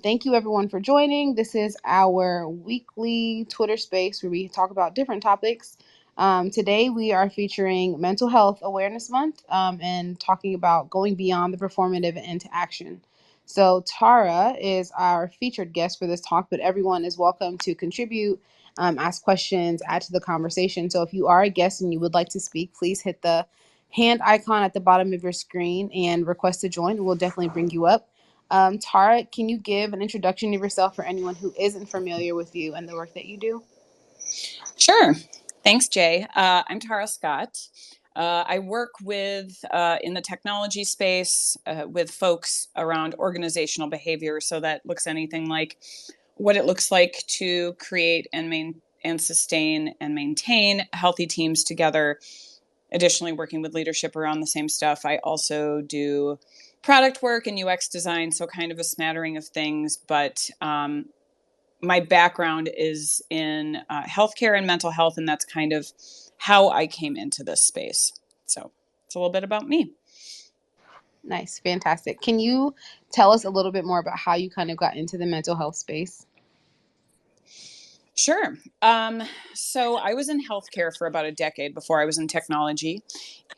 Thank you everyone for joining. This is our weekly Twitter space where we talk about different topics. Today we are featuring Mental Health Awareness Month and talking about going beyond the performative and into action. So Tara is our featured guest for this talk, but everyone is welcome to contribute, ask questions, add to the conversation. So if you are a guest and you would like to speak, please hit the hand icon at the bottom of your screen and request to join. We'll definitely bring you up. Tara, can you give an introduction of yourself for anyone who isn't familiar with you and the work that you do? Sure. Thanks, Jay. I'm Tara Scott. I work with in the technology space with folks around organizational behavior. So that looks anything like what it looks like to create and sustain and maintain healthy teams together. Additionally, working with leadership around the same stuff. I also do product work and UX design, so kind of a smattering of things, but my background is in healthcare and mental health, and that's kind of how I came into this space. So it's a little bit about me. Nice, fantastic. Can you tell us a little bit more about how you kind of got into the mental health space? Sure. So I was in healthcare for about a decade before I was in technology.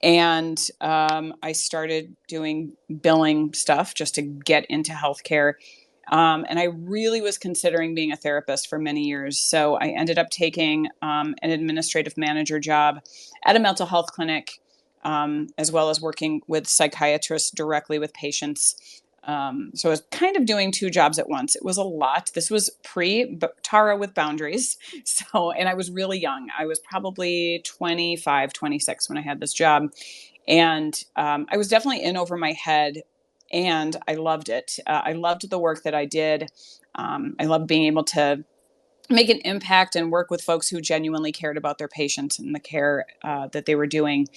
And I started doing billing stuff just to get into healthcare. And I really was considering being a therapist for many years. So I ended up taking an administrative manager job at a mental health clinic, as well as working with psychiatrists directly with patients. So I was kind of doing two jobs at once. It was a lot. This was Tara with boundaries. So, and I was really young. I was probably 25, 26 when I had this job. And I was definitely in over my head, and I loved it. I loved the work that I did. I loved being able to make an impact and work with folks who genuinely cared about their patients and the care that they were doing.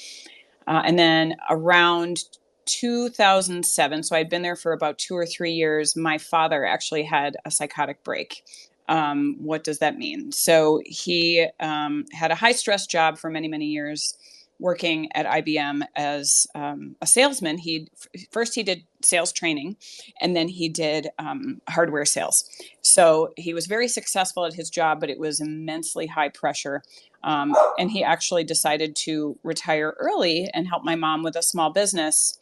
And then around 2007, so I'd been there for about 2 or 3 years, my father actually had a psychotic break. What does that mean? So he had a high stress job for many, many years, working at IBM as a salesman. First he did sales training, and then he did hardware sales. So he was very successful at his job, but it was immensely high pressure. And he actually decided to retire early and help my mom with a small business.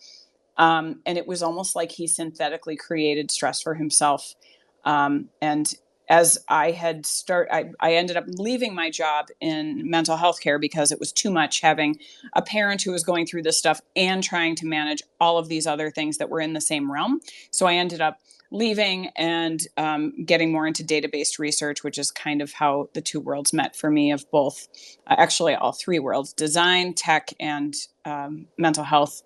And it was almost like he synthetically created stress for himself. And as I ended up leaving my job in mental health care because it was too much having a parent who was going through this stuff and trying to manage all of these other things that were in the same realm. So I ended up leaving and getting more into database research, which is kind of how the two worlds met for me, of both, actually all three worlds: design, tech, and mental health.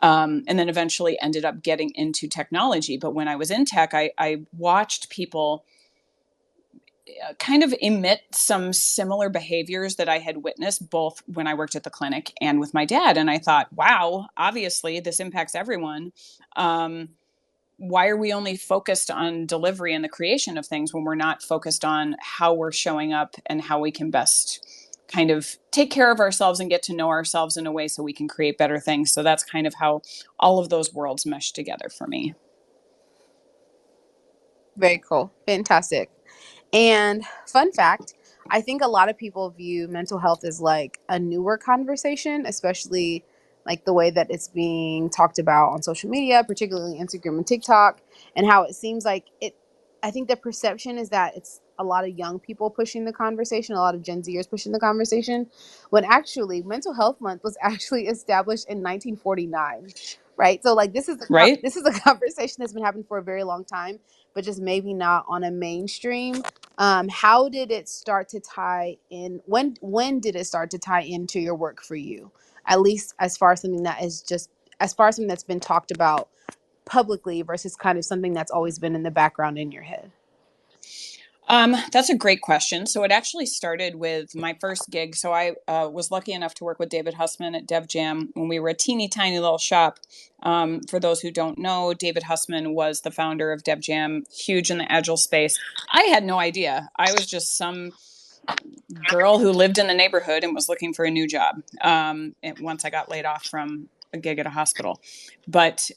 And then eventually ended up getting into technology. But when I was in tech, I watched people kind of emit some similar behaviors that I had witnessed both when I worked at the clinic and with my dad. And I thought, wow, obviously this impacts everyone. Why are we only focused on delivery and the creation of things when we're not focused on how we're showing up and how we can best kind of take care of ourselves and get to know ourselves in a way so we can create better things? So that's kind of how all of those worlds mesh together for me. Very cool. Fantastic. And fun fact, I think a lot of people view mental health as like a newer conversation, especially like the way that it's being talked about on social media, particularly Instagram and TikTok, and how it seems like it. I think the perception is that it's a lot of young people pushing the conversation, a lot of Gen Zers pushing the conversation, when actually Mental Health Month was actually established in 1949, right? So like Right? this is a conversation that's been happening for a very long time, but just maybe not on a mainstream. How did it start to tie in? When did it start to tie into your work for you? At least as far as something that is just as far as something that's been talked about publicly versus kind of something that's always been in the background in your head. That's a great question. So it actually started with my first gig. So I was lucky enough to work with David Hussman at Dev Jam when we were a teeny tiny little shop. For those who don't know, David Hussman was the founder of Dev Jam, huge in the agile space. I had no idea. I was just some girl who lived in the neighborhood and was looking for a new job. Once I got laid off from a gig at a hospital, but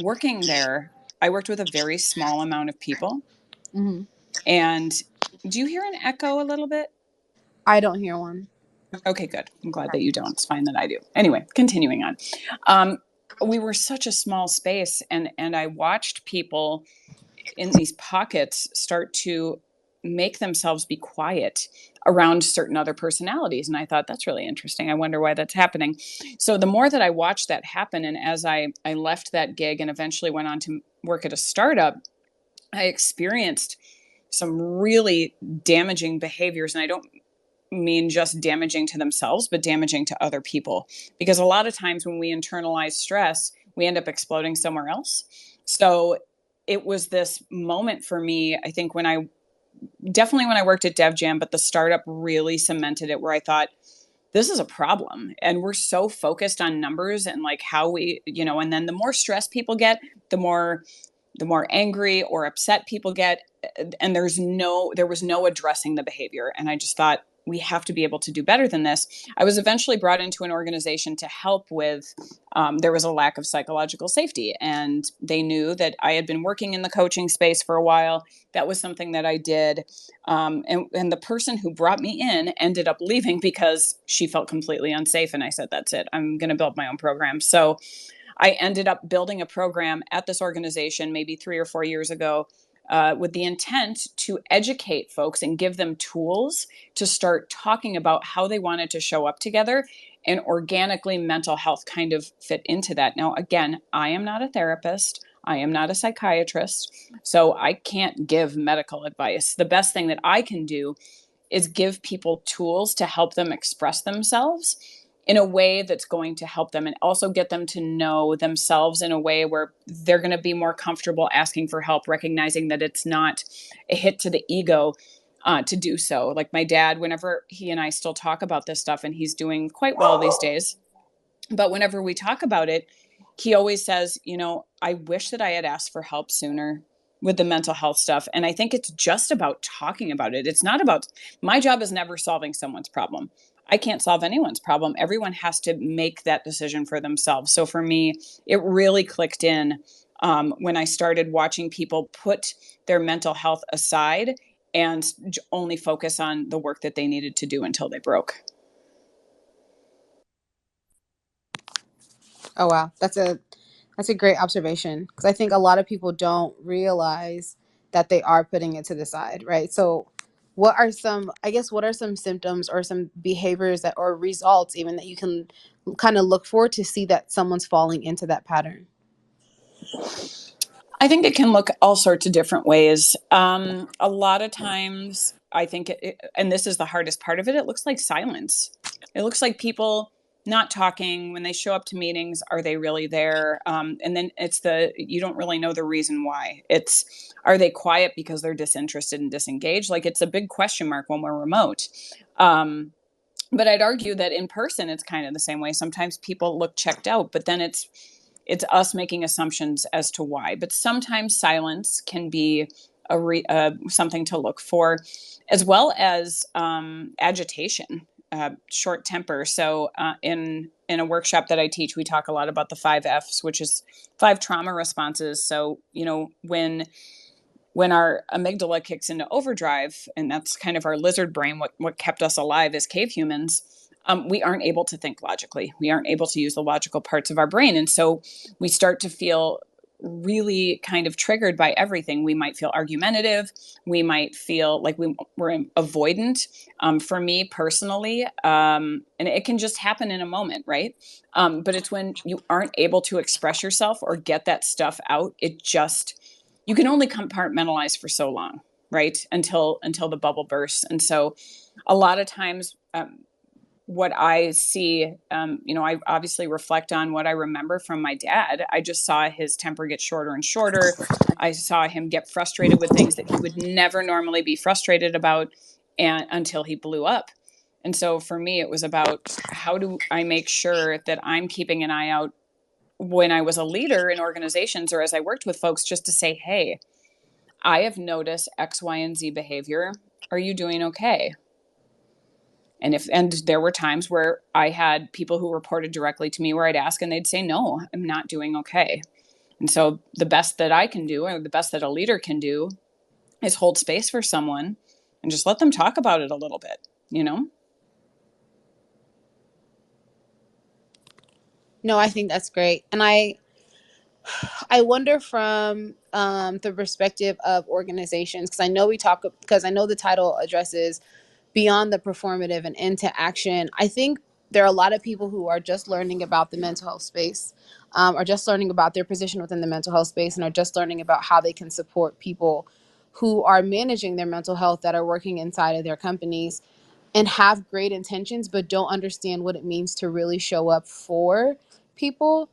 working there, I worked with a very small amount of people. Hmm. And do you hear an echo a little bit? I don't hear one. Okay, good. I'm glad that you don't. It's fine that I do. Anyway, continuing on. Um, we were such a small space, and I watched people in these pockets start to make themselves be quiet around certain other personalities. And I thought, that's really interesting. I wonder why that's happening. So the more that I watched that happen, and as I left that gig and eventually went on to work at a startup, I experienced some really damaging behaviors. And I don't mean just damaging to themselves, but damaging to other people. Because a lot of times when we internalize stress, we end up exploding somewhere else. So it was this moment for me, I think, when I definitely when I worked at DevJam, but the startup really cemented it where I thought, this is a problem. And we're so focused on numbers and like how we, and then the more stress people get, the more angry or upset people get, and there was no addressing the behavior. And I just thought, we have to be able to do better than this. I was eventually brought into an organization to help with, there was a lack of psychological safety, and they knew that I had been working in the coaching space for a while. That was something that I did. And the person who brought me in ended up leaving because she felt completely unsafe. And I said, that's it, I'm going to build my own program. So I ended up building a program at this organization maybe 3 or 4 years ago, with the intent to educate folks and give them tools to start talking about how they wanted to show up together. And organically, mental health kind of fit into that. Now, again, I am not a therapist. I am not a psychiatrist. So I can't give medical advice. The best thing that I can do is give people tools to help them express themselves in a way that's going to help them, and also get them to know themselves in a way where they're going to be more comfortable asking for help, recognizing that it's not a hit to the ego to do so. Like my dad, whenever he and I still talk about this stuff, and he's doing quite well these days, but whenever we talk about it, he always says, I wish that I had asked for help sooner with the mental health stuff. And I think it's just about talking about it. It's not about, my job is never solving someone's problem. I can't solve anyone's problem. Everyone has to make that decision for themselves. So for me, it really clicked in when I started watching people put their mental health aside and only focus on the work that they needed to do until they broke. Oh wow, that's a great observation because I think a lot of people don't realize that they are putting it to the side, right? So, what are some symptoms or some behaviors that or results even that you can kind of look for to see that someone's falling into that pattern? I think it can look all sorts of different ways. A lot of times, I think, and this is the hardest part of it, it looks like silence. It looks like people not talking when they show up to meetings. Are they really there? And then you don't really know the reason why. Are they quiet because they're disinterested and disengaged? Like it's a big question mark when we're remote. But I'd argue that in person, it's kind of the same way. Sometimes people look checked out, but then it's us making assumptions as to why. But sometimes silence can be something to look for, as well as agitation, short temper. So in a workshop that I teach, we talk a lot about the 5 Fs, which is 5 trauma responses. So when our amygdala kicks into overdrive, and that's kind of our lizard brain, what kept us alive as cave humans, we aren't able to think logically. We aren't able to use the logical parts of our brain. And so we start to feel really kind of triggered by everything. We might feel argumentative. We might feel like we're avoidant. For me personally, and it can just happen in a moment, right? But it's when you aren't able to express yourself or get that stuff out, you can only compartmentalize for so long, right? Until the bubble bursts. And so a lot of times, what I see, I obviously reflect on what I remember from my dad. I just saw his temper get shorter and shorter. I saw him get frustrated with things that he would never normally be frustrated about, and until he blew up. And so for me, it was about, how do I make sure that I'm keeping an eye out when I was a leader in organizations or as I worked with folks, just to say, hey, I have noticed X, Y, and Z behavior. Are you doing okay? And there were times where I had people who reported directly to me where I'd ask and they'd say, no, I'm not doing okay. And so the best that I can do, or the best that a leader can do, is hold space for someone and just let them talk about it a little bit, you know? No, I think that's great. And I wonder from the perspective of organizations, because I know because I know the title addresses beyond the performative and into action. I think there are a lot of people who are just learning about the mental health space, are just learning about their position within the mental health space, and are just learning about how they can support people who are managing their mental health that are working inside of their companies and have great intentions, but don't understand what it means to really show up for people.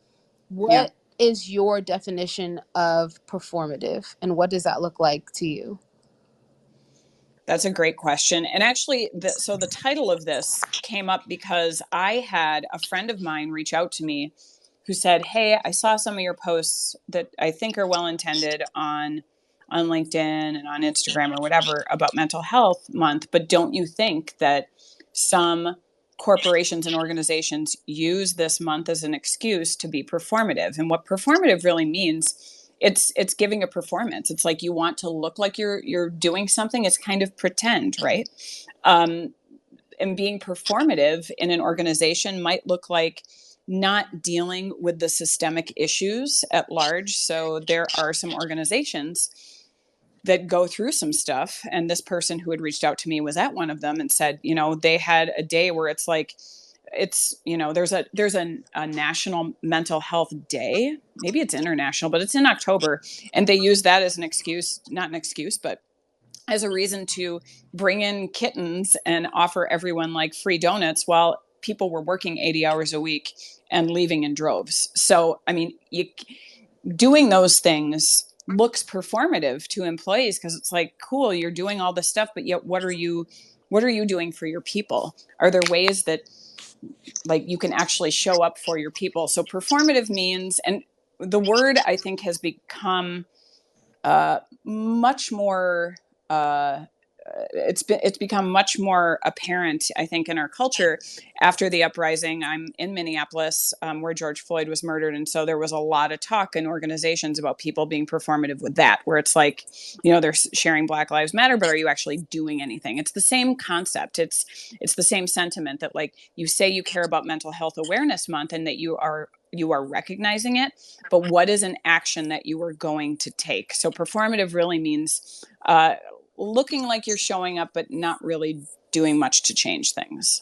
Yeah. What is your definition of performative, and what does that look like to you? That's a great question. And actually, so the title of this came up because I had a friend of mine reach out to me who said, "Hey, I saw some of your posts that I think are well intended on LinkedIn and on Instagram or whatever about mental health month, but don't you think that some corporations and organizations use this month as an excuse to be performative?" And what performative really means, it's giving a performance. It's like you want to look like you're doing something. It's kind of pretend, right? um, and being performative in an organization might look like not dealing with the systemic issues at large. So there are some organizations that go through some stuff, and this person who had reached out to me was at one of them and said, they had a day where it's like, there's a national mental health day. Maybe it's international, but it's in October, and they use that as an excuse, not an excuse, but as a reason to bring in kittens and offer everyone like free donuts while people were working 80 hours a week and leaving in droves. So I mean, doing those things looks performative to employees, because it's like, cool, you're doing all this stuff, but yet what are you doing for your people? Are there ways that, like, you can actually show up for your people? So performative means, and the word I think has become much more uh, it's become much more apparent, I think, in our culture after the uprising. I'm in Minneapolis, where George Floyd was murdered, and so there was a lot of talk in organizations about people being performative with that, where it's like, they're sharing Black Lives Matter, but are you actually doing anything? It's the same concept. It's the same sentiment that, like, you say you care about Mental Health Awareness Month and that you are recognizing it, but what is an action that you are going to take? So performative really means looking like you're showing up, but not really doing much to change things.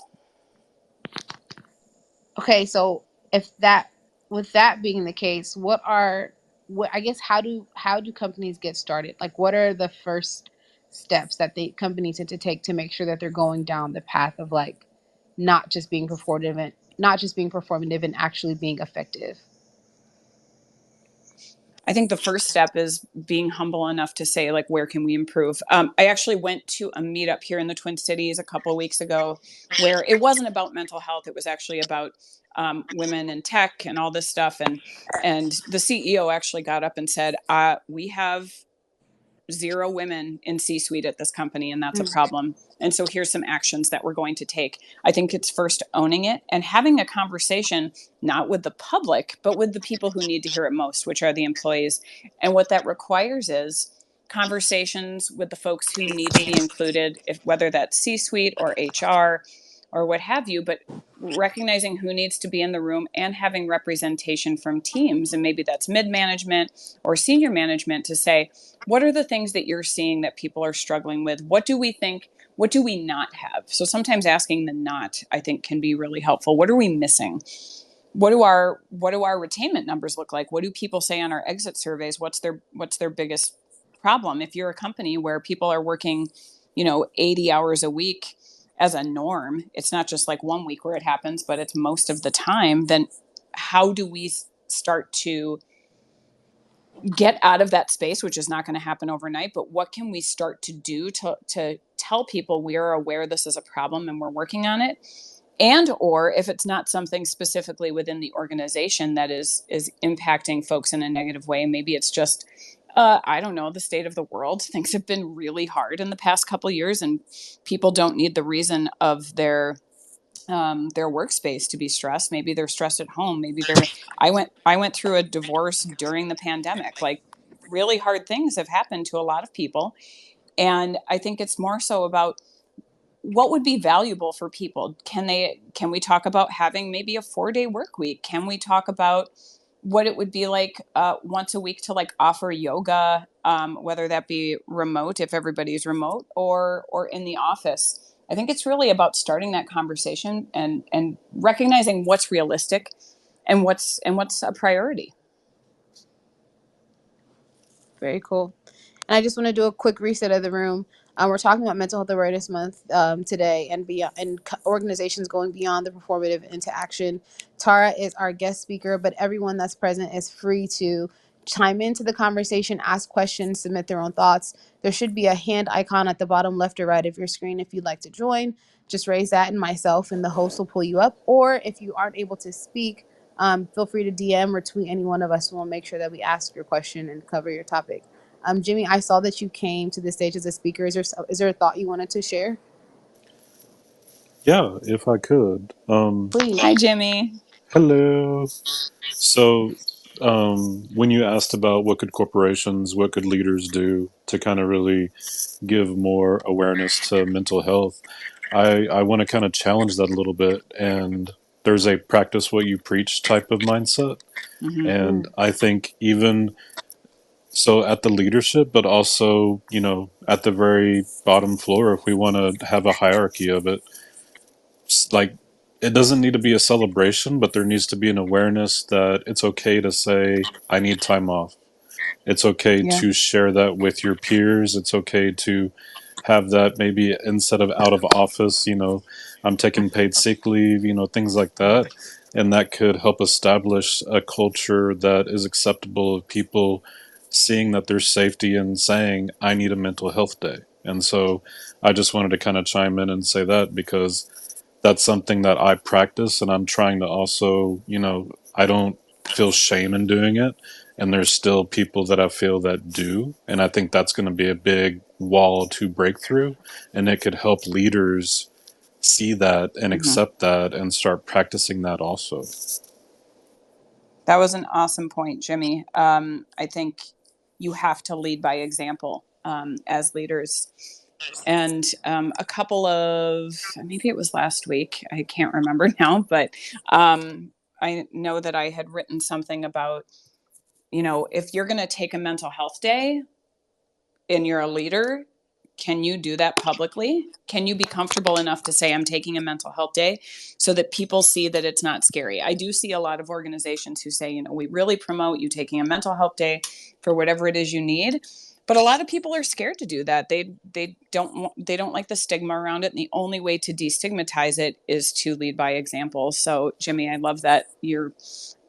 Okay, so if that with that being the case, what I guess how do companies get started? Like, what are the first steps that the companies need to take to make sure that they're going down the path of, like, not just being performative and actually being effective? I think the first step is being humble enough to say, like, where can we improve? I actually went to a meetup here in the Twin Cities a couple of weeks ago where it wasn't about mental health. It was actually about women in tech and all this stuff. And the CEO actually got up and said, "We have zero women in C-suite at this company, and that's a Mm. problem. And so here's some actions that we're going to take." I think it's first owning it and having a conversation, not with the public, but with the people who need to hear it most, which are the employees. And what that requires is conversations with the folks who need to be included, if whether that's C-suite or HR or what have you, but recognizing who needs to be in the room and having representation from teams. And maybe that's mid management or senior management to say, what are the things that you're seeing that people are struggling with? What do we think? What do we not have? So sometimes asking the not, I think, can be really helpful. What are we missing? What do our retainment numbers look like? What do people say on our exit surveys? What's their biggest problem? If you're a company where people are working, 80 hours a week as a norm, it's not just like one week where it happens, but it's most of the time, then how do we start to get out of that space, which is not going to happen overnight, but what can we start to do to tell people we are aware this is a problem and we're working on it? And or if it's not something specifically within the organization that is impacting folks in a negative way, maybe it's just I don't know, the state of the world. Things have been really hard in the past couple of years, and people don't need the reason of their their workspace to be stressed. Maybe they're stressed at home. Maybe they're. I went through a divorce during the pandemic. Like really hard things have happened to a lot of people, and I think it's more so about what would be valuable for people. Can we talk about having maybe a 4-day work week? Can we talk about what it would be like once a week to like offer yoga, whether that be remote if everybody's remote or in the office. I think it's really about starting that conversation and recognizing what's realistic and what's a priority. Very cool. And I just want to do a quick reset of the room. We're talking about Mental Health Awareness Month today, and beyond, and organizations going beyond the performative into action. Tara is our guest speaker, but everyone that's present is free to chime into the conversation, ask questions, submit their own thoughts. There should be a hand icon at the bottom left or right of your screen if you'd like to join. Just raise that, and myself and the host will pull you up. Or if you aren't able to speak, feel free to DM or tweet any one of us, and we'll make sure that we ask your question and cover your topic. Jimmy, I saw that you came to the stage as a speaker. Is there a thought you wanted to share? Yeah, if I could. Please. Hi, Jimmy. Hello. So, when you asked about what could corporations, what could leaders do to kind of really give more awareness to mental health, I want to kind of challenge that a little bit. And there's a practice what you preach type of mindset. Mm-hmm. And Mm, I think even so at the leadership, but also, at the very bottom floor, if we want to have a hierarchy of it, like it doesn't need to be a celebration, but there needs to be an awareness that it's okay to say, I need time off. It's okay Yeah. to share that with your peers. It's okay to have that maybe instead of out of office, I'm taking paid sick leave, things like that. And that could help establish a culture that is acceptable of people seeing that there's safety in saying, I need a mental health day. And so I just wanted to kind of chime in and say that because that's something that I practice and I'm trying to also, I don't feel shame in doing it. And there's still people that I feel that do. And I think that's going to be a big wall to break through. And it could help leaders see that and Mm-hmm. accept that and start practicing that also. That was an awesome point, Jimmy. I think you have to lead by example as leaders. And a couple of, maybe it was last week, I can't remember now, but I know that I had written something about, if you're going to take a mental health day and you're a leader, can you do that publicly? Can you be comfortable enough to say, I'm taking a mental health day so that people see that it's not scary? I do see a lot of organizations who say, we really promote you taking a mental health day for whatever it is you need. But a lot of people are scared to do that. They don't like the stigma around it. And the only way to destigmatize it is to lead by example. So Jimmy, I love that you're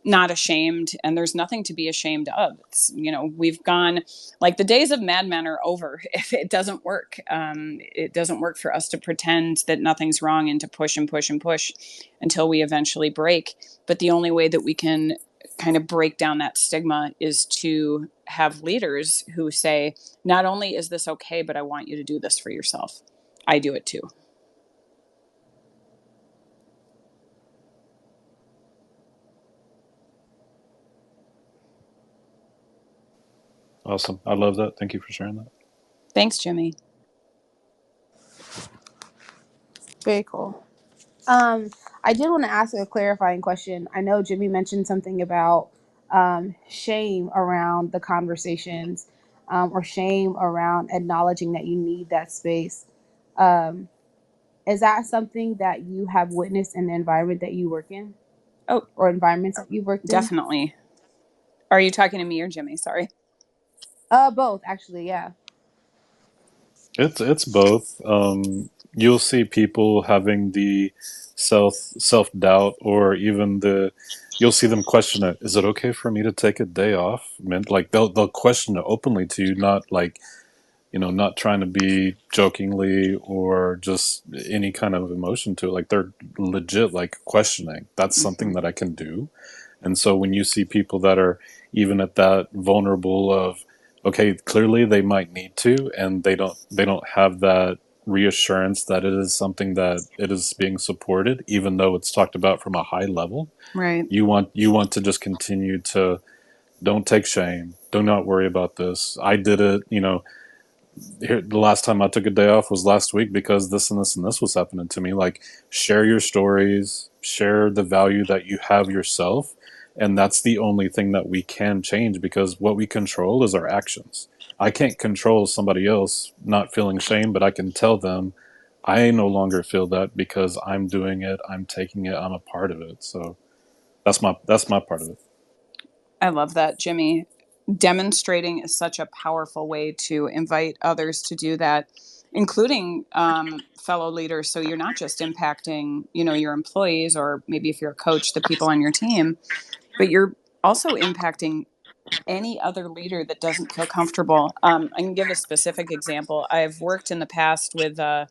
not ashamed and there's nothing to be ashamed of. It's, we've gone, like, the days of madmen are over. If it doesn't work, it doesn't work for us to pretend that nothing's wrong and to push and push and push until we eventually break. But the only way that we can kind of break down that stigma is to have leaders who say, not only is this okay, but I want you to do this for yourself. I do it too. Awesome. I love that. Thank you for sharing that. Thanks, Jimmy. very cool. I did want to ask a clarifying question. I know Jimmy mentioned something about shame around the conversations, or shame around acknowledging that you need that space. Um, is that something that you have witnessed in the environment that you work in, Oh, or environments that you've worked in? definitely. Are you talking to me or Jimmy? Sorry. Both actually, yeah. It's both. You'll see people having the self doubt, or even you'll see them question it. Is it okay for me to take a day off? Meant like they'll question it openly to you, not like not trying to be jokingly or just any kind of emotion to it. Like they're legit like questioning. That's something Mm-hmm. that I can do. And so when you see people that are even at that vulnerable of, okay, clearly they might need to, and they don't have that reassurance that it is something that it is being supported, even though it's talked about from a high level. Right. You want to just continue to, don't take shame. Do not worry about this. I did it. Here, the last time I took a day off was last week because this and this and this was happening to me. Like, share your stories, share the value that you have yourself. And that's the only thing that we can change, because what we control is our actions. I can't control somebody else not feeling shame, but I can tell them I no longer feel that because I'm doing it, I'm taking it, I'm a part of it. So that's my part of it. I love that, Jimmy. Demonstrating is such a powerful way to invite others to do that, including fellow leaders. So you're not just impacting, your employees, or maybe if you're a coach, the people on your team, but you're also impacting any other leader that doesn't feel comfortable. I can give a specific example. I've worked in the past with, I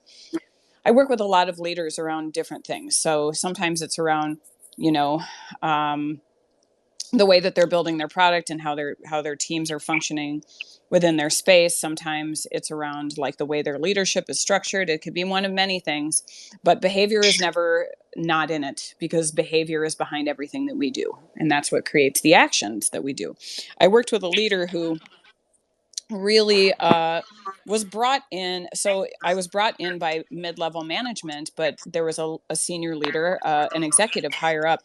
work with a lot of leaders around different things. So sometimes it's around, you know, um, the way that they're building their product and how their teams are functioning within their space. Sometimes it's around like the way their leadership is structured. It could be one of many things, but behavior is never not in it, because behavior is behind everything that we do, and that's what creates the actions that we do. I worked with a leader who really was brought in. So I was brought in by mid-level management, but there was a senior leader, an executive higher up,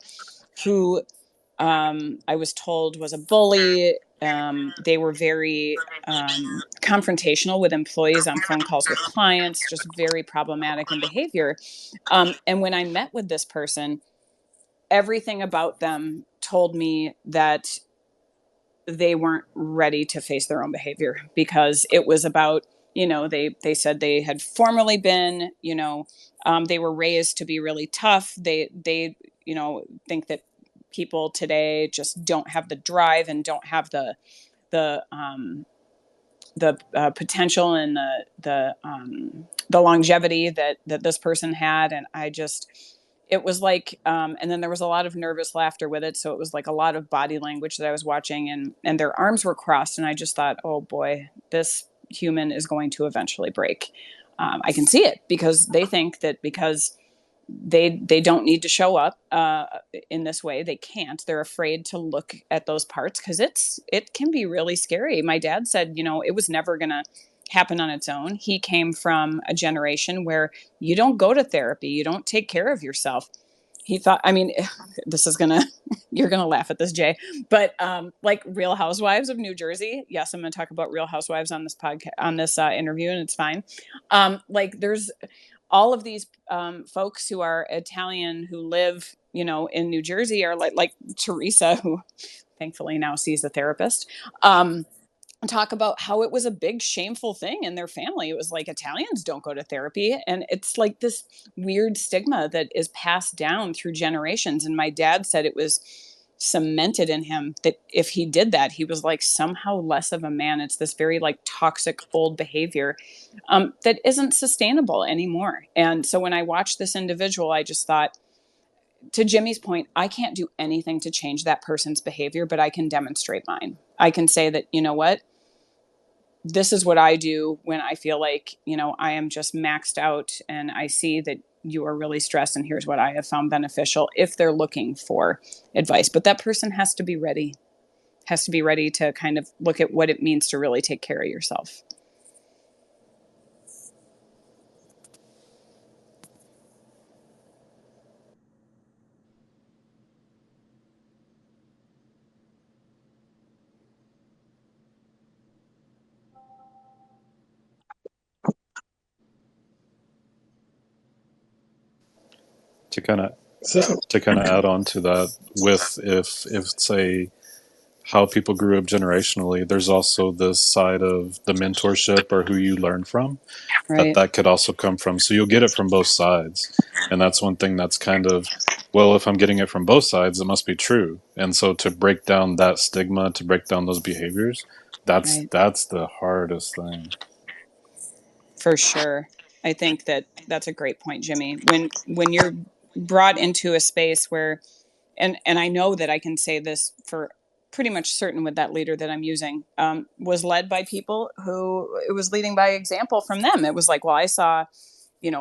who I was told was a bully. They were very confrontational with employees on phone calls with clients, just very problematic in behavior. And when I met with this person, everything about them told me that they weren't ready to face their own behavior, because it was about, they said they had formerly been, they were raised to be really tough. They think that people today just don't have the drive and don't have the potential and the longevity that this person had. And I just, it was like, and then there was a lot of nervous laughter with it. So it was like a lot of body language that I was watching, and their arms were crossed. And I just thought, oh boy, this human is going to eventually break. I can see it, because they think that because they don't need to show up in this way, they can't. They're afraid to look at those parts, because it can be really scary. My dad said, it was never gonna happen on its own. He came from a generation where you don't go to therapy, you don't take care of yourself. He thought, I mean, this is gonna, you're gonna laugh at this, Jay, but like Real Housewives of New Jersey. Yes, I'm gonna talk about Real Housewives on this podcast, on this interview, and it's fine. Like, there's all of these folks who are Italian who live, in New Jersey, are like Teresa, who thankfully now sees a therapist. Talk about how it was a big shameful thing in their family. It was like, Italians don't go to therapy, and it's like this weird stigma that is passed down through generations. And my dad said it was cemented in him that if he did that, he was like somehow less of a man. It's this very like toxic old behavior that isn't sustainable anymore. And so when I watched this individual, I just thought, to Jimmy's point, I can't do anything to change that person's behavior, but I can demonstrate mine. I can say that, you know what, this is what I do when I feel like, I am just maxed out, and I see that you are really stressed, and here's what I have found beneficial, if they're looking for advice. But that person has to be ready to kind of look at what it means to really take care of yourself. To kind of So, add on to that, with if say how people grew up generationally, there's also this side of the mentorship or who you learn from, that Right. that could also come from. So you'll get it from both sides, and that's one thing that's kind of, well, if I'm getting it from both sides, it must be true. And so to break down that stigma, to break down those behaviors, that's Right. that's the hardest thing. For sure. I think that that's a great point, Jimmy. When you're brought into a space where, and I know that I can say this for pretty much certain with that leader that I'm using, was led by people who it was leading by example from them. It was like, well, I saw,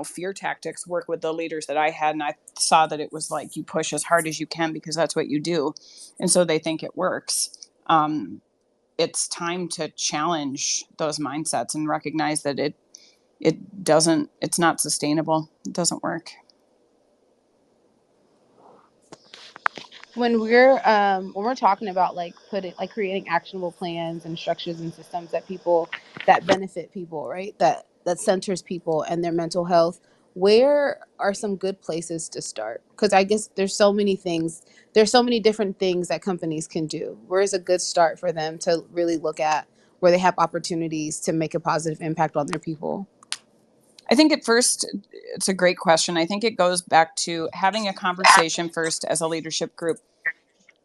fear tactics work with the leaders that I had. And I saw that it was like, you push as hard as you can because that's what you do. And so they think it works. It's time to challenge those mindsets and recognize that it's not sustainable. It doesn't work. When we're talking about like creating actionable plans and structures and systems that benefit people, right, that centers people and their mental health, where are some good places to start? Because I guess there's so many different things that companies can do. Where is a good start for them to really look at where they have opportunities to make a positive impact on their people? I think at first, it's a great question. I think it goes back to having a conversation first as a leadership group.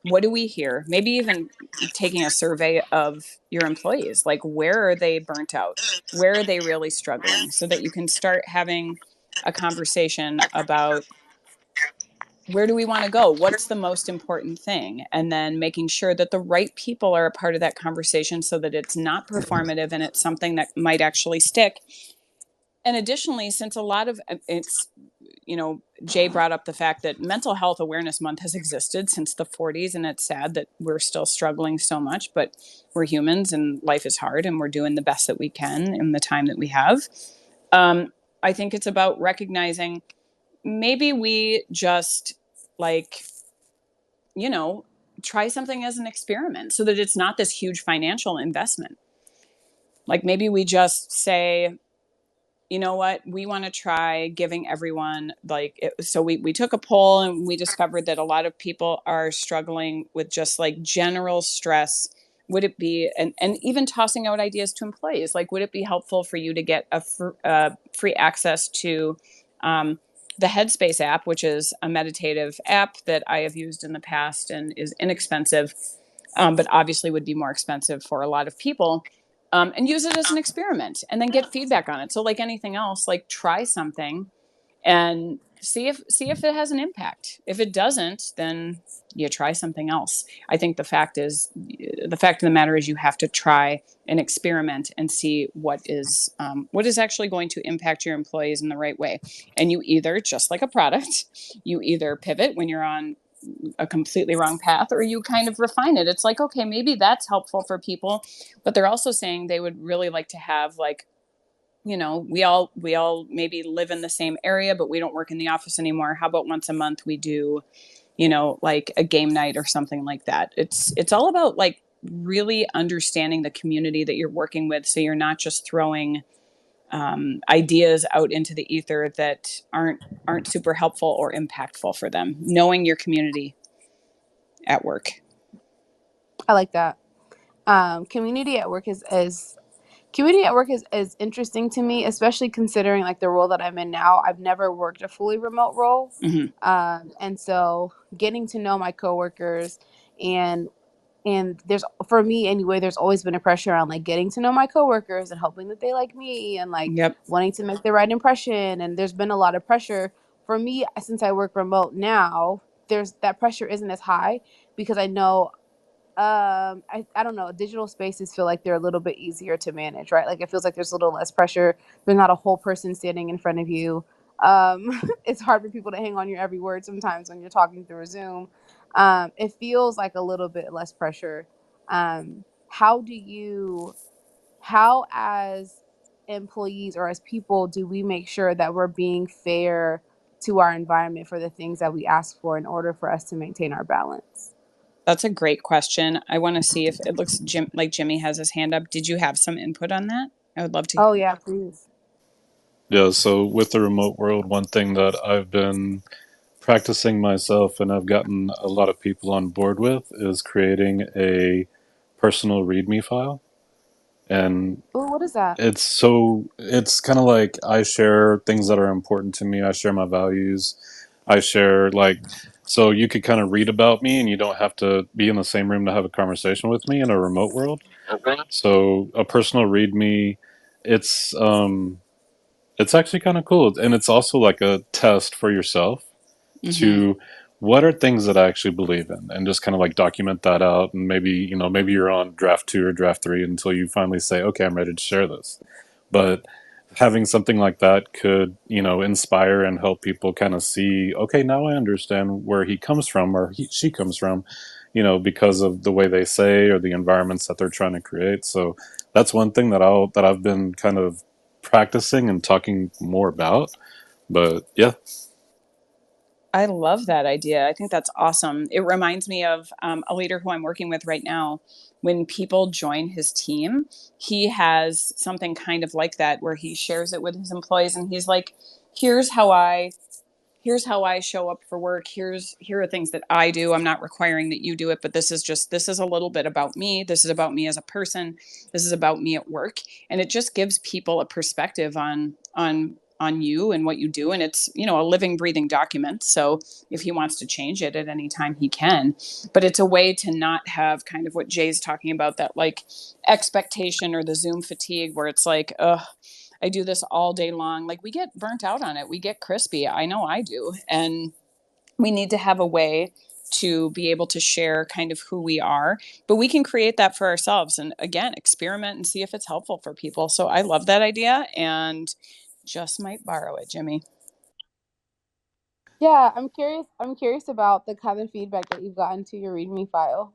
What do we hear? Maybe even taking a survey of your employees. Like, where are they burnt out? Where are they really struggling? So that you can start having a conversation about where do we want to go? What's the most important thing? And then making sure that the right people are a part of that conversation so that it's not performative and it's something that might actually stick. And additionally, since a lot of it's, Jay brought up the fact that Mental Health Awareness Month has existed since the 40s, and it's sad that we're still struggling so much, but we're humans and life is hard and we're doing the best that we can in the time that we have. I think it's about recognizing maybe we just like, try something as an experiment so that it's not this huge financial investment. Like maybe we just say, you know what, we want to try giving everyone so we took a poll and we discovered that a lot of people are struggling with just like general stress. Would it be, and even tossing out ideas to employees, like would it be helpful for you to get a free access to the Headspace app, which is a meditative app that I have used in the past and is inexpensive, but obviously would be more expensive for a lot of people, and use it as an experiment and then get feedback on it. So like anything else, like try something and see if it has an impact. If it doesn't, then you try something else. I think the fact of the matter is you have to try an experiment and see what is actually going to impact your employees in the right way. And you either, just like a product, you either pivot when you're on a completely wrong path or you kind of refine it. It's like, okay, maybe that's helpful for people, but they're also saying they would really like to have like, we all maybe live in the same area, but we don't work in the office anymore. How about once a month we do, like a game night or something like that? It's all about like really understanding the community that you're working with, so you're not just throwing ideas out into the ether that aren't super helpful or impactful for them. Knowing your community at work. I like that. Community at work is interesting to me, especially considering like the role that I'm in now. I've never worked a fully remote role. Mm-hmm. And so getting to know my coworkers and there's, for me anyway, there's always been a pressure on like getting to know my coworkers and hoping that they like me and like Yep. wanting to make the right impression. And there's been a lot of pressure for me since I work remote now. There's that pressure isn't as high because I know I don't know, digital spaces feel like they're a little bit easier to manage, right? Like it feels like there's a little less pressure. There's not a whole person standing in front of you. It's hard for people to hang on your every word sometimes when you're talking through a Zoom. It feels like a little bit less pressure. How do you, how as employees or as people do we make sure that we're being fair to our environment for the things that we ask for in order for us to maintain our balance? That's a great question. I want to see if it looks like Jimmy has his hand up. Did you have some input on that? I would love to. Oh yeah, please. Yeah, so with the remote world, one thing that I've been practicing myself and I've gotten a lot of people on board with is creating a personal README file. And Oh, what is that? it's kind of like I share things that are important to me. I share my values. I share like, so you could kind of read about me and you don't have to be in the same room to have a conversation with me in a remote world. So a personal README, it's it's actually kind of cool, and it's also like a test for yourself Mm-hmm. to what are things that I actually believe in, and just kind of like document that out. And maybe, maybe you're on draft two or draft three until you finally say, okay, I'm ready to share this. But having something like that could, inspire and help people kind of see, okay, now I understand where he comes from, or she comes from, because of the way they say or the environments that they're trying to create. So that's one thing that I've been kind of practicing and talking more about. But yeah. I love that idea. I think that's awesome. It reminds me of a leader who I'm working with right now. When people join his team, he has something kind of like that where he shares it with his employees and he's like, here's how I here's how I show up for work. Here are things that I do. I'm not requiring that you do it, but this is a little bit about me. This is about me as a person. This is about me at work. And it just gives people a perspective on you and what you do. And it's, a living, breathing document. So if he wants to change it at any time, he can. But it's a way to not have kind of what Jay's talking about, that like expectation or the Zoom fatigue where it's like, ugh, I do this all day long. Like we get burnt out on it. We get crispy. I know I do. And we need to have a way to be able to share kind of who we are, but we can create that for ourselves and again, experiment and see if it's helpful for people. So I love that idea and just might borrow it, Jimmy. Yeah, I'm curious. I'm curious about the kind of feedback that you've gotten to your README file.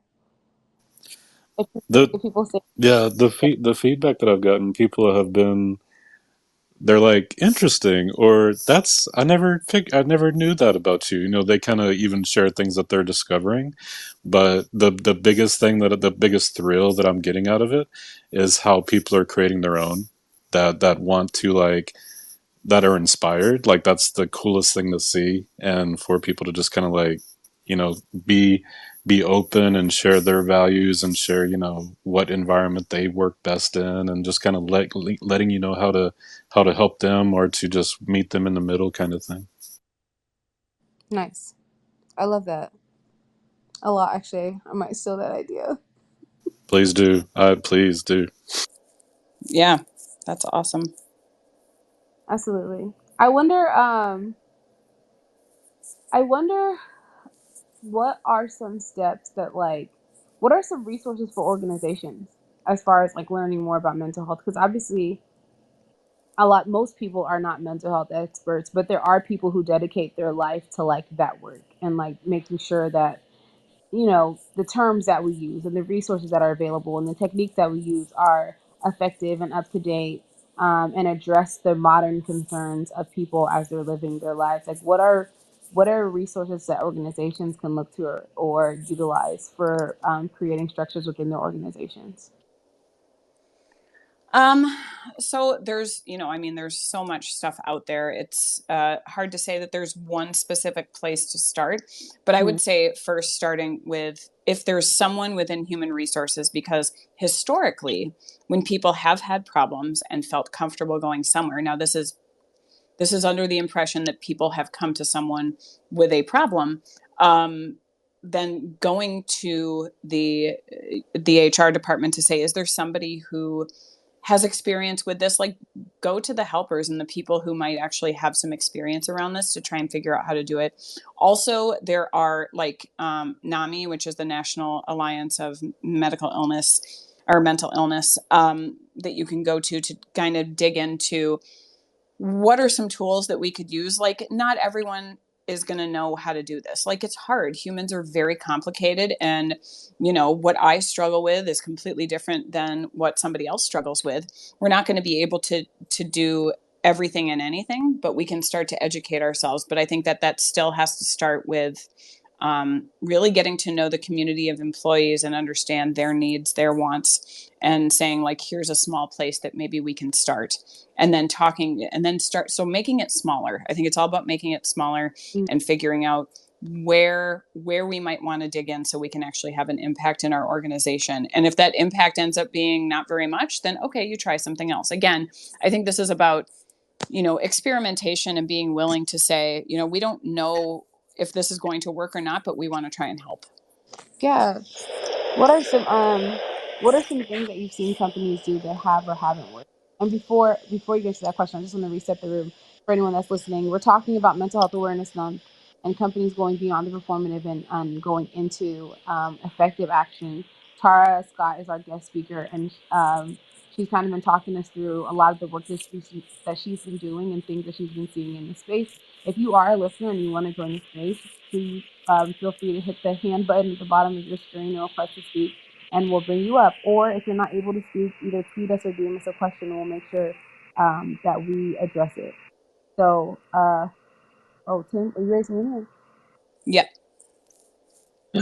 The If people say, Yeah, the feedback that I've gotten, people have been, they're like, interesting, or that's, I never knew that about you. They kind of even share things that they're discovering. But the biggest thing, the biggest thrill that I'm getting out of it is how people are creating their own, that want to, like, that are inspired. Like, that's the coolest thing to see, and for people to just kind of like, you know, be be open and share their values and share, what environment they work best in, and just kind of letting you know how to help them, or to just meet them in the middle, kind of thing. nice. I love that a lot, actually. I might steal that idea. Please do. Please do. Yeah, that's awesome. Absolutely. I wonder what are some steps that like, what are some resources for organizations as far as like learning more about mental health? Because obviously, most people are not mental health experts, but there are people who dedicate their life to like that work and like making sure that the terms that we use and the resources that are available and the techniques that we use are effective and up to date, and address the modern concerns of people as they're living their lives. Like, what are resources that organizations can look to or utilize for creating structures within their organizations? Um, so there's, I mean, there's so much stuff out there. It's hard to say that there's one specific place to start, but I Mhm. would say first starting with if there's someone within human resources, because historically, when people have had problems and felt comfortable going somewhere, now this is under the impression that people have come to someone with a problem. Then going to the HR department to say, is there somebody who has experience with this? Like, go to the helpers and the people who might actually have some experience around this to try and figure out how to do it. Also, there are like NAMI, which is the National Alliance of Medical Illness or Mental Illness, that you can go to kind of dig into what are some tools that we could use. Like, not everyone is going to know how to do this. Like, it's hard. Humans are very complicated, and what I struggle with is completely different than what somebody else struggles with. We're not going to be able to do everything and anything, but we can start to educate ourselves. But I think that still has to start with really getting to know the community of employees and understand their needs, their wants, and saying, like, here's a small place that maybe we can start, and then talking and then start. So making it smaller. I think it's all about making it smaller Mm. and figuring out where we might want to dig in so we can actually have an impact in our organization. And if that impact ends up being not very much, then okay, you try something else. Again, I think this is about experimentation and being willing to say, we don't know if this is going to work or not, but we want to try and help. Yeah. What are some what are some things that you've seen companies do that have or haven't worked? And before you get to that question, I just want to reset the room for anyone that's listening. We're talking about Mental Health Awareness Month. and companies going beyond the performative and going into effective action. Tara Scott is our guest speaker, and she's kind of been talking us through a lot of the work that she's been doing and things that she's been seeing in the space. If you are a listener and you want to join the space, please feel free to hit the hand button at the bottom of your screen and request to speak, and we'll bring you up. Or if you're not able to speak, either tweet us or DM us a question, and we'll make sure that we address it. So, oh, Tim, are you raising your hand? Yeah.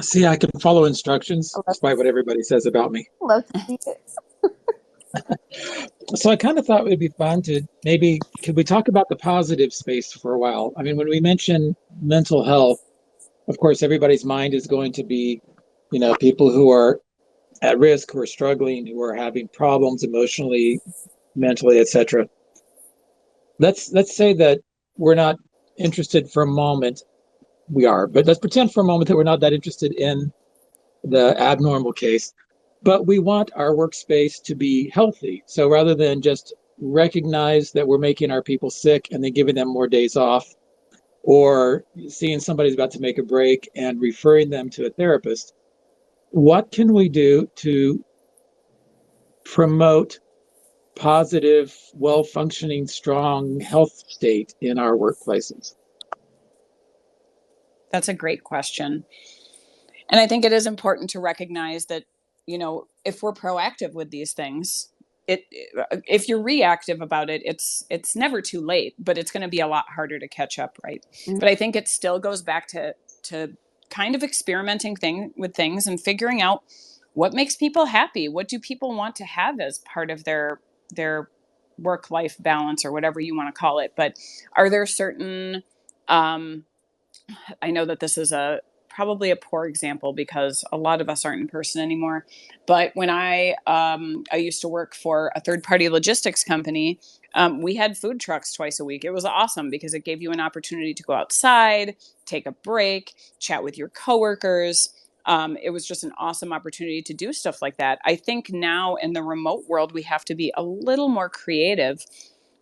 See, I can follow instructions I love despite what everybody says about me. love to see it. So I kind of thought it would be fun to maybe, could we talk about the positive space for a while? I mean, when we mention mental health, of course, everybody's mind is going to be, people who are at risk, who are struggling, who are having problems emotionally, mentally, etc. Let's say that we're not interested for a moment. We are, but let's pretend for a moment that we're not that interested in the abnormal case, but we want our workspace to be healthy. So rather than just recognize that we're making our people sick and then giving them more days off, or seeing somebody's about to make a break and referring them to a therapist, what can we do to promote positive, well-functioning, strong health state in our workplaces? That's a great question. And I think it is important to recognize that, if we're proactive with these things, if you're reactive about it, it's never too late, but it's going to be a lot harder to catch up, right? Mm-hmm. But I think it still goes back to kind of experimenting with things and figuring out what makes people happy. What do people want to have as part of their work-life balance, or whatever you want to call it? But are there certain I know that this is probably a poor example because a lot of us aren't in person anymore. But when I used to work for a third party logistics company, we had food trucks twice a week. It was awesome because it gave you an opportunity to go outside, take a break, chat with your coworkers. It was just an awesome opportunity to do stuff like that. I think now in the remote world, we have to be a little more creative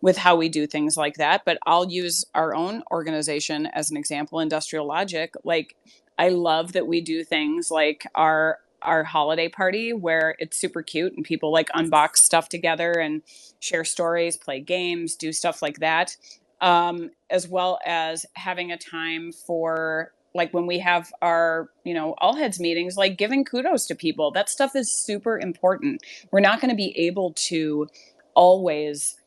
with how we do things like that. But I'll use our own organization as an example, Industrial Logic. Like, I love that we do things like our holiday party where it's super cute and people like unbox stuff together and share stories, play games, do stuff like that. As well as having a time for, like, when we have our, all heads meetings, like giving kudos to people. That stuff is super important. We're not going to be able to always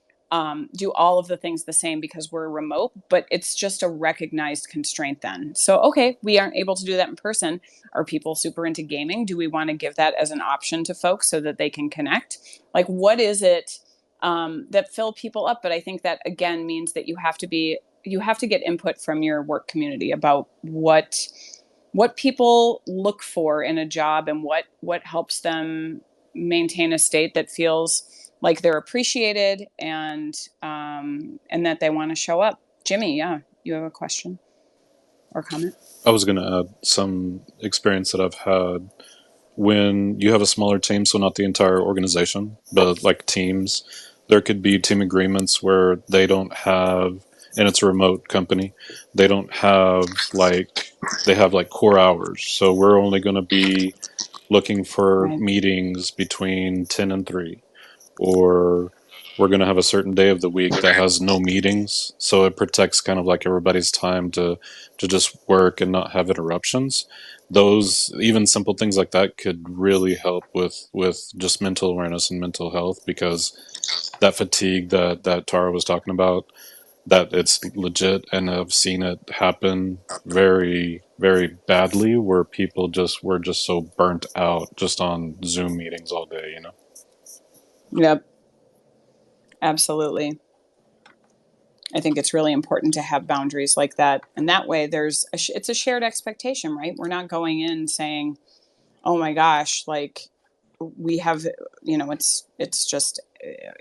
do all of the things the same because we're remote, but it's just a recognized constraint then. So, okay, we aren't able to do that in person. Are people super into gaming? Do we want to give that as an option to folks so that they can connect? Like, what is it that fill people up? But I think that, again, means that you have to get input from your work community about what people look for in a job and what helps them maintain a state that feels like they're appreciated and that they want to show up. Jimmy, yeah, you have a question or comment? I was going to add some experience that I've had when you have a smaller team, so not the entire organization, but like teams. There could be team agreements where they don't have, and it's a remote company, they don't have they have like core hours. So we're only going to be looking for Right. meetings between 10 and 3, or we're going to have a certain day of the week that has no meetings, so it protects kind of like everybody's time to just work and not have interruptions. Those, even simple things like that, could really help with just mental awareness and mental health, because that fatigue that Tara was talking about, that it's legit, and I've seen it happen very, very badly where people were just so burnt out just on Zoom meetings all day, Yep, absolutely. I think it's really important to have boundaries like that, and that way it's a shared expectation, right? We're not going in saying, oh my gosh, like, we have, it's just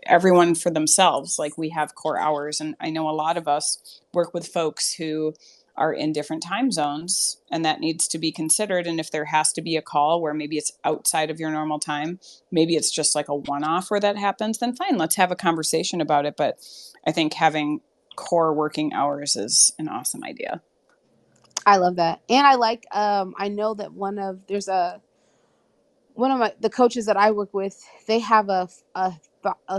everyone for themselves. Like, we have core hours, and I know a lot of us work with folks who are in different time zones, and that needs to be considered. And if there has to be a call where maybe it's outside of your normal time, maybe it's just like a one-off where that happens, then fine, let's have a conversation about it. But I think having core working hours is an awesome idea. I love that. And I like I know that one of the coaches that I work with, they have a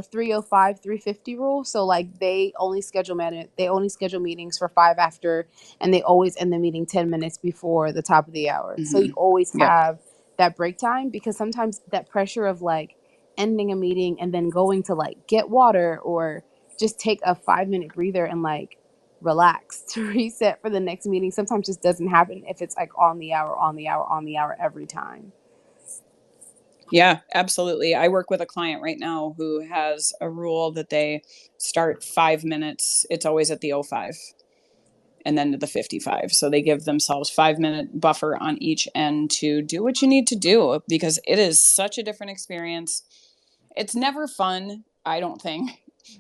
305 350 rule. So like they only schedule meetings for 5 after, and they always end the meeting 10 minutes before the top of the hour. So Mm-hmm. you always Yep. have that break time, because sometimes that pressure of like ending a meeting and then going to like get water or just take a 5-minute breather and like relax to reset for the next meeting sometimes just doesn't happen if it's like on the hour, on the hour, on the hour every time. Yeah, absolutely. I work with a client right now who has a rule that they start 5 minutes. It's always at the 05 and then to the 55. So they give themselves 5 minute buffer on each end to do what you need to do, because it is such a different experience. It's never fun, I don't think,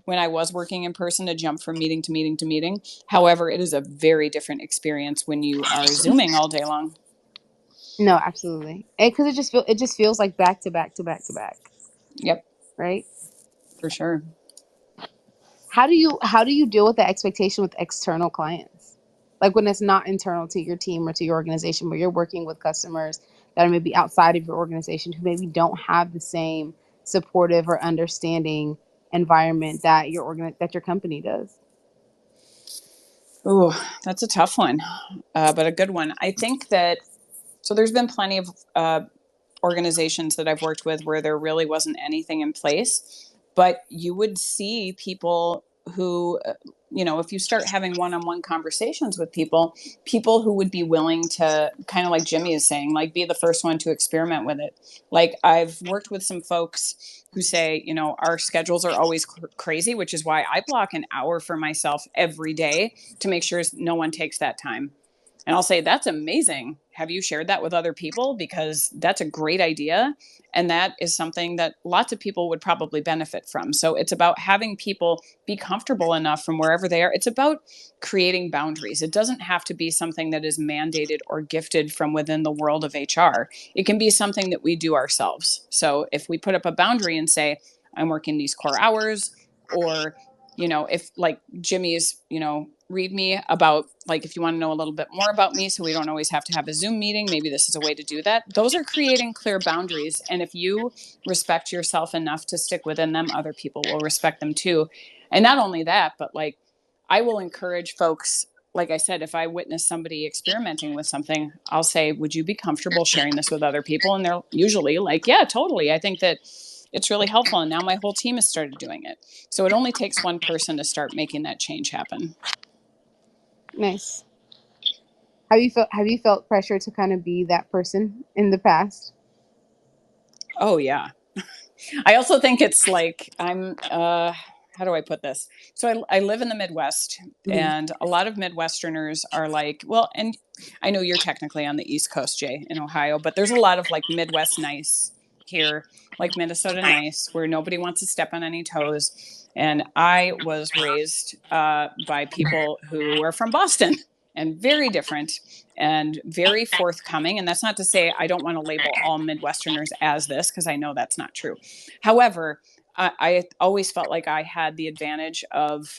when I was working in person, to jump from meeting to meeting to meeting. However, it is a very different experience when you are Zooming all day long. No, absolutely. Because it just feels like back to back to back to back, Yep, right? for sure. How do you deal with the expectation with external clients? Like when it's not internal to your team or to your organization, but you're working with customers that are maybe outside of your organization who maybe don't have the same supportive or understanding environment that that your company does. Oh, that's a tough one, but a good one. I think that so. There's been plenty of organizations that I've worked with where there really wasn't anything in place, but you would see people who, if you start having one-on-one conversations with people who would be willing to, kind of like Jimmy is saying, like be the first one to experiment with it. Like I've worked with some folks who say, our schedules are always crazy, which is why I block an hour for myself every day to make sure no one takes that time. And I'll say, that's amazing. Have you shared that with other people? Because that's a great idea. And that is something that lots of people would probably benefit from. So it's about having people be comfortable enough from wherever they are. It's about creating boundaries. It doesn't have to be something that is mandated or gifted from within the world of HR. It can be something that we do ourselves. So if we put up a boundary and say, I'm working these core hours, or if like Jimmy's, read me about, like, if you want to know a little bit more about me so we don't always have to have a Zoom meeting, maybe this is a way to do that. Those are creating clear boundaries. And if you respect yourself enough to stick within them, other people will respect them too. And not only that, but like, I will encourage folks, like I said, if I witness somebody experimenting with something, I'll say, would you be comfortable sharing this with other people? And they're usually like, yeah, totally. I think that it's really helpful. And now my whole team has started doing it. So it only takes one person to start making that change happen. Nice. Have you felt pressure to kind of be that person in the past? Oh, yeah. I also think it's like how do I put this? So I live in the Midwest, Mm-hmm. and a lot of Midwesterners are like, well, and I know you're technically on the East Coast, Jay, in Ohio, but there's a lot of like Midwest nice here, like Minnesota nice, where nobody wants to step on any toes. And I was raised by people who are from Boston and very different and very forthcoming. And that's not to say I don't want to label all Midwesterners as this, because I know that's not true. However, I always felt like I had the advantage of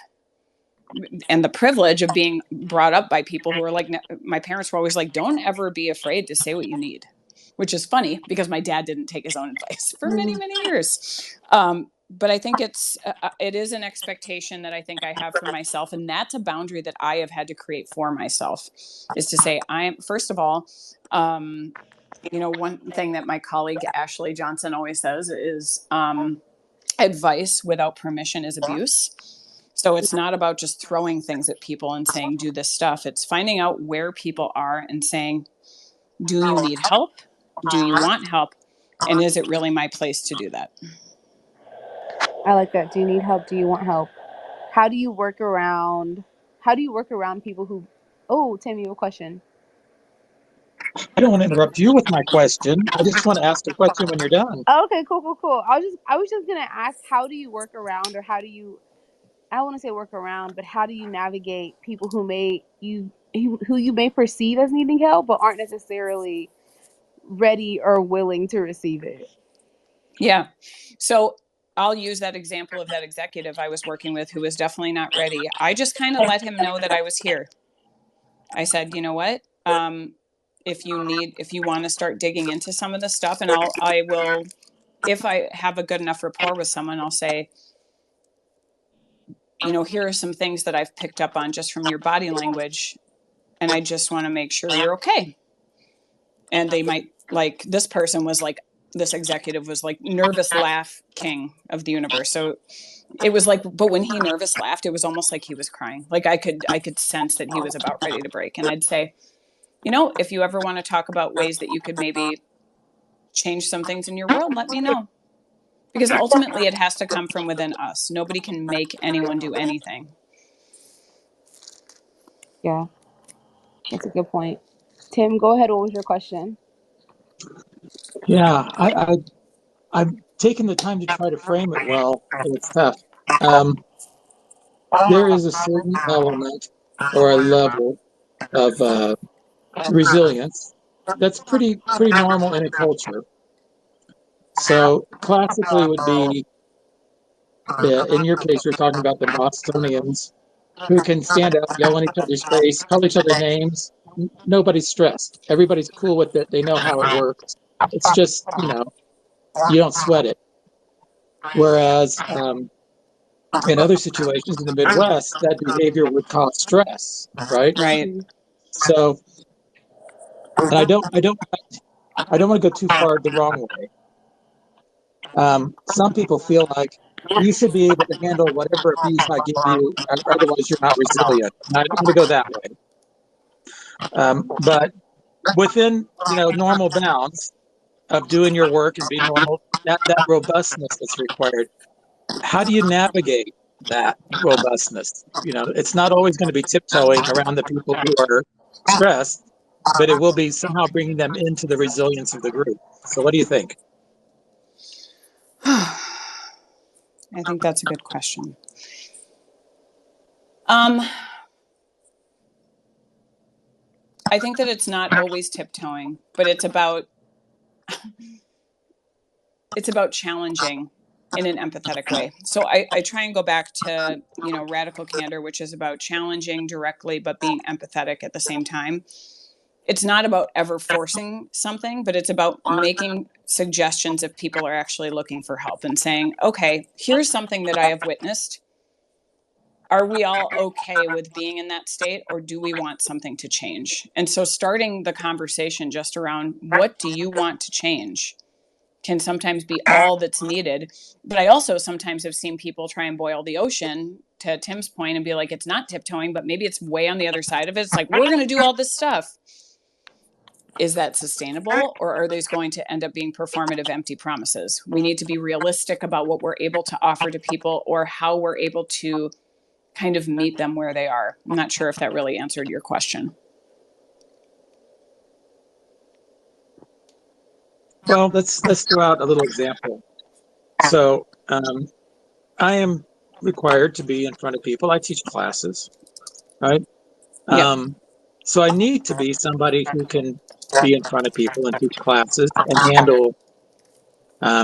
and the privilege of being brought up by people who were like, my parents were always like, don't ever be afraid to say what you need, which is funny because my dad didn't take his own advice for many, many years. But I think it is an expectation that I think I have for myself, and that's a boundary that I have had to create for myself, is to say, I am, first of all, one thing that my colleague Ashley Johnson always says is, advice without permission is abuse. So it's not about just throwing things at people and saying, do this stuff. It's finding out where people are and saying, do you need help? Do you want help? And is it really my place to do that? I like that. Do you need help? Do you want help? How do you work around how do you work around people who Oh, Tim, you have a question. I don't want to interrupt you with my question. I just want to ask a question when you're done. Oh, okay, cool, cool, cool. I was just gonna ask, how do you work around, or how do you, I don't want to say work around, but how do you navigate people who you may perceive as needing help but aren't necessarily ready or willing to receive it? Yeah. So I'll use that example of that executive I was working with who was definitely not ready. I just kind of let him know that I was here. I said, you know what? if you want to start digging into some of this stuff, and I will, if I have a good enough rapport with someone, I'll say, here are some things that I've picked up on just from your body language, and I just want to make sure you're okay. And they might, like, this person was like, this executive was like, nervous laugh king of the universe. So it was like, but when he nervous laughed, it was almost like he was crying. Like I could sense that he was about ready to break. And I'd say, if you ever want to talk about ways that you could maybe change some things in your world, let me know. Because ultimately it has to come from within us. Nobody can make anyone do anything. Yeah, that's a good point. Tim, go ahead. What was your question? Yeah, I've taken the time to try to frame it well, and it's tough. There is a certain element or a level of resilience that's pretty normal in a culture. So classically would be, in your case, you're talking about the Bostonians who can stand up, yell in each other's face, call each other names. Nobody's stressed. Everybody's cool with it. They know how it works. It's just, you don't sweat it. Whereas in other situations in the Midwest, that behavior would cause stress, right? Right. So, and I don't want to go too far the wrong way. Some people feel like you should be able to handle whatever abuse I give you, otherwise you're not resilient. And I don't want to go that way. But within normal bounds of doing your work and being normal, that robustness that's required. How do you navigate that robustness? It's not always going to be tiptoeing around the people who are stressed, but it will be somehow bringing them into the resilience of the group. So what do you think? I think that's a good question. I think that it's not always tiptoeing, but it's about challenging in an empathetic way. So I try and go back to, radical candor, which is about challenging directly, but being empathetic at the same time. It's not about ever forcing something, but it's about making suggestions if people are actually looking for help and saying, okay, here's something that I have witnessed. Are we all okay with being in that state, or do we want something to change? And so starting the conversation just around what do you want to change can sometimes be all that's needed. But I also sometimes have seen people try and boil the ocean, to Tim's point, and be like, it's not tiptoeing, but maybe it's way on the other side of it. It's like, we're going to do all this stuff. Is that sustainable, or are these going to end up being performative, empty promises? We need to be realistic about what we're able to offer to people, or how we're able to kind of meet them where they are. I'm not sure if that really answered your question. Well, let's throw out a little example. So I am required to be in front of people. I teach classes, right? Yep. So I need to be somebody who can be in front of people and teach classes and handle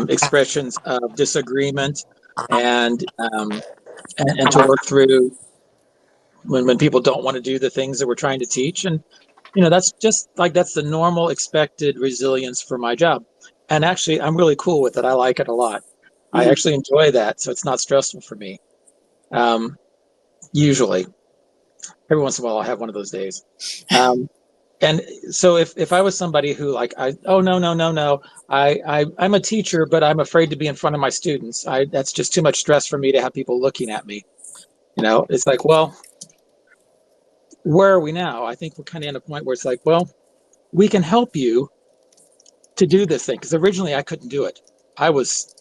expressions of disagreement and to work through when people don't want to do the things that we're trying to teach. And that's the normal expected resilience for my job. And actually, I'm really cool with it. I like it a lot. I actually enjoy that, so it's not stressful for me. Usually, every once in a while, I'll have one of those days. And so if I was somebody who no, I'm a teacher, but I'm afraid to be in front of my students. That's just too much stress for me to have people looking at me. It's like, well, where are we now? I think we're kind of in a point where it's like, well, we can help you to do this thing, because originally I couldn't do it. I was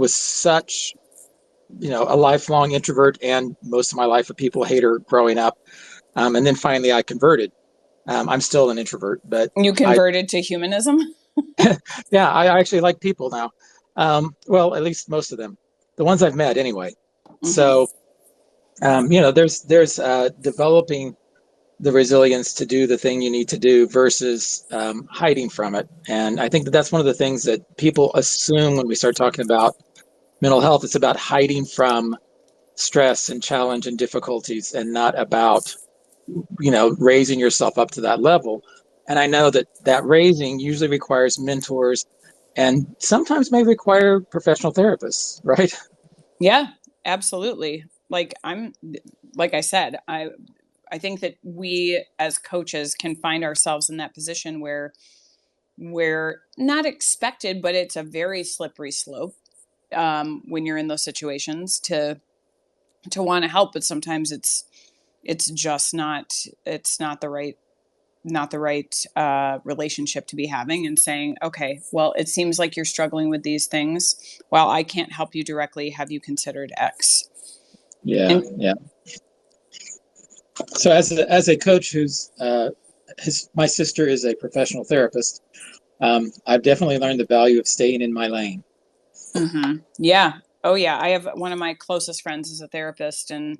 such a lifelong introvert, and most of my life a people hater growing up, and then finally I converted. I'm still an introvert, but you converted to humanism. Yeah, I actually like people now. Well, at least most of them, the ones I've met anyway. So there's developing the resilience to do the thing you need to do versus hiding from it. And I think that's one of the things that people assume when we start talking about mental health. It's about hiding from stress and challenge and difficulties, and not about raising yourself up to that level. And I know that that raising usually requires mentors and sometimes may require professional therapists, right? Yeah, absolutely. Like I said, I think that we as coaches can find ourselves in that position where we're not expected, but it's a very slippery slope when you're in those situations to want to help, but sometimes it's just not the right relationship to be having, and saying, okay, well, it seems like you're struggling with these things. While I can't help you directly, have you considered X? Yeah, And yeah. So as a coach my sister is a professional therapist, I've definitely learned the value of staying in my lane. yeah, oh yeah, I have one of my closest friends is a therapist, and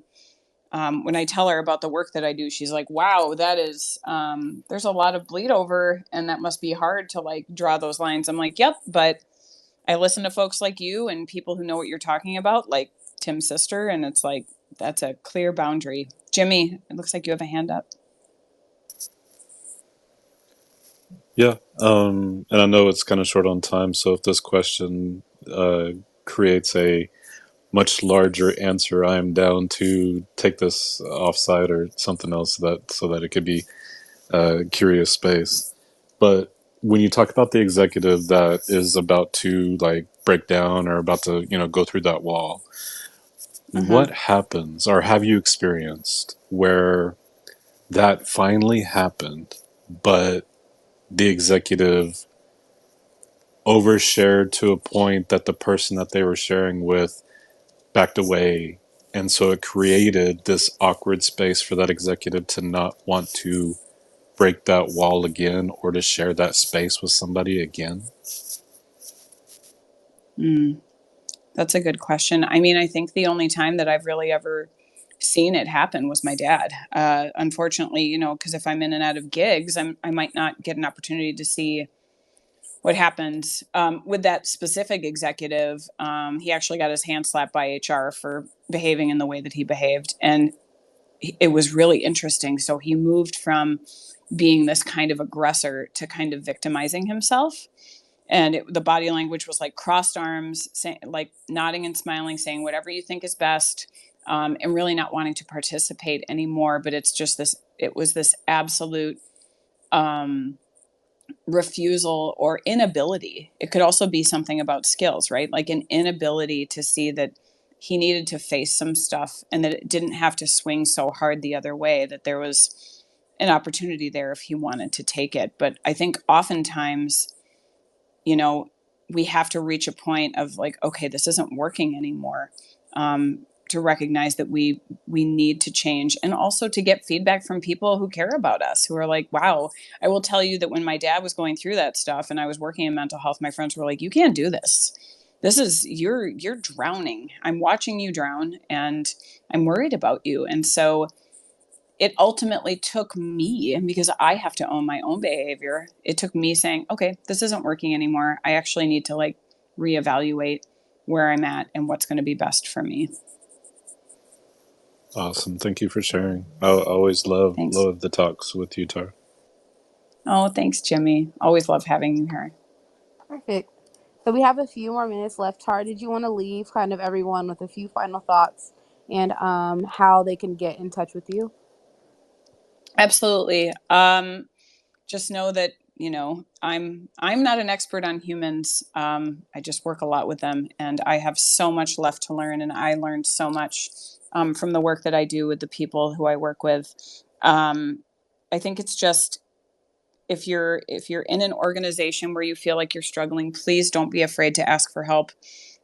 when I tell her about the work that I do, she's like, wow, that is, there's a lot of bleed over, and that must be hard to like draw those lines. I'm like, yep, but I listen to folks like you and people who know what you're talking about, like Tim's sister, and it's like, that's a clear boundary. Jimmy, it looks like you have a hand up. Yeah, and I know it's kind of short on time, so if this question creates a much larger answer, I am down to take this offsite or something else so that it could be curious space. But when you talk about the executive that is about to like break down or about to, go through that wall, Uh-huh. what happens or have you experienced where that finally happened, but the executive overshared to a point that the person that they were sharing with backed away, and so it created this awkward space for that executive to not want to break that wall again or to share that space with somebody again? Mm, that's a good question. I mean, I think the only time that I've really ever seen it happen was my dad. Unfortunately, because if I'm in and out of gigs, I might not get an opportunity to see what happens with that specific executive. He actually got his hand slapped by HR for behaving in the way that he behaved, and it was really interesting. So he moved from being this kind of aggressor to kind of victimizing himself. And the body language was like crossed arms, like nodding and smiling, saying whatever you think is best, and really not wanting to participate anymore. But it was this absolute refusal or inability. It could also be something about skills, right? Like an inability to see that he needed to face some stuff and that it didn't have to swing so hard the other way, that there was an opportunity there if he wanted to take it. But I think oftentimes, you know, we have to reach a point of like, okay, this isn't working anymore. To recognize that we need to change, and also to get feedback from people who care about us, who are like, wow. I will tell you that when my dad was going through that stuff and I was working in mental health, my friends were like, you can't do this. This is you're drowning. I'm watching you drown and I'm worried about you. And so it ultimately took me, because I have to own my own behavior, it took me saying, okay, this isn't working anymore. I actually need to like reevaluate where I'm at and what's going to be best for me. Awesome. Thank you for sharing. I always Thanks. love the talks with you, Tar. Oh, thanks, Jimmy. Always love having you here. Perfect. So we have a few more minutes left. Tara, did you want to leave kind of everyone with a few final thoughts and how they can get in touch with you? Absolutely. Just know that, I'm not an expert on humans. I just work a lot with them, and I have so much left to learn, and I learned so much from the work that I do with the people who I work with. I think it's just, if you're in an organization where you feel like you're struggling, please don't be afraid to ask for help.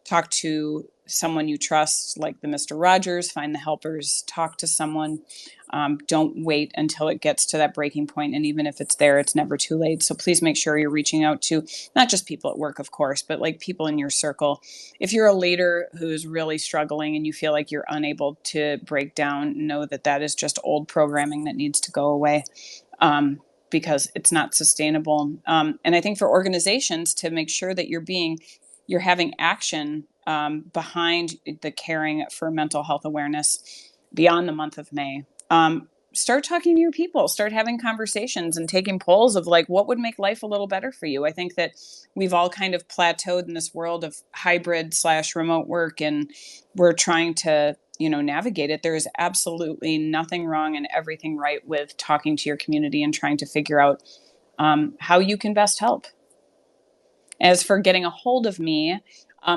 Talk to someone you trust, like the Mr. Rogers. Find the helpers. Talk to someone. Don't wait until it gets to that breaking point. And even if it's there, it's never too late. So please make sure you're reaching out to not just people at work, of course, but like people in your circle. If you're a leader who's really struggling and you feel like you're unable to break down, know that that is just old programming that needs to go away. Because it's not sustainable. And I think for organizations to make sure that you're having action behind the caring for mental health awareness beyond the month of May. start talking to your people, start having conversations and taking polls of like, what would make life a little better for you? I think that we've all kind of plateaued in this world of hybrid/remote work, and we're trying to, navigate it. There is absolutely nothing wrong and everything right with talking to your community and trying to figure out how you can best help. As for getting a hold of me,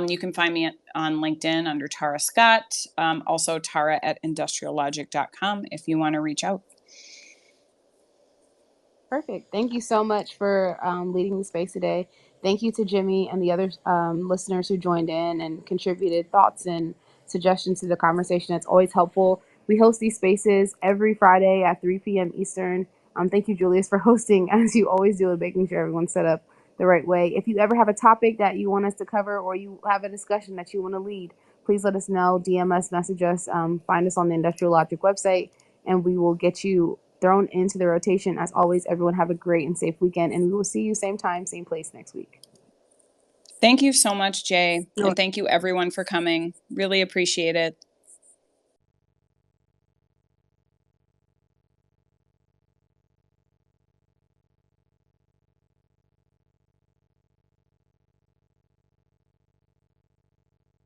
you can find me on LinkedIn under Tara Scott, also tara@industriallogic.com if you want to reach out. Perfect. Thank you so much for leading the space today. Thank you to Jimmy and the other listeners who joined in and contributed thoughts and suggestions to the conversation. It's always helpful. We host these spaces every Friday at 3 p.m. Eastern. Thank you, Julius, for hosting, as you always do, and making sure everyone's set up the right way. If you ever have a topic that you want us to cover or you have a discussion that you want to lead, please let us know. DM us, message us, find us on the Industrial Logic website, and we will get you thrown into the rotation. As always, everyone have a great and safe weekend, and we will see you same time, same place next week. Thank you so much, Jay. And thank you everyone for coming. Really appreciate it.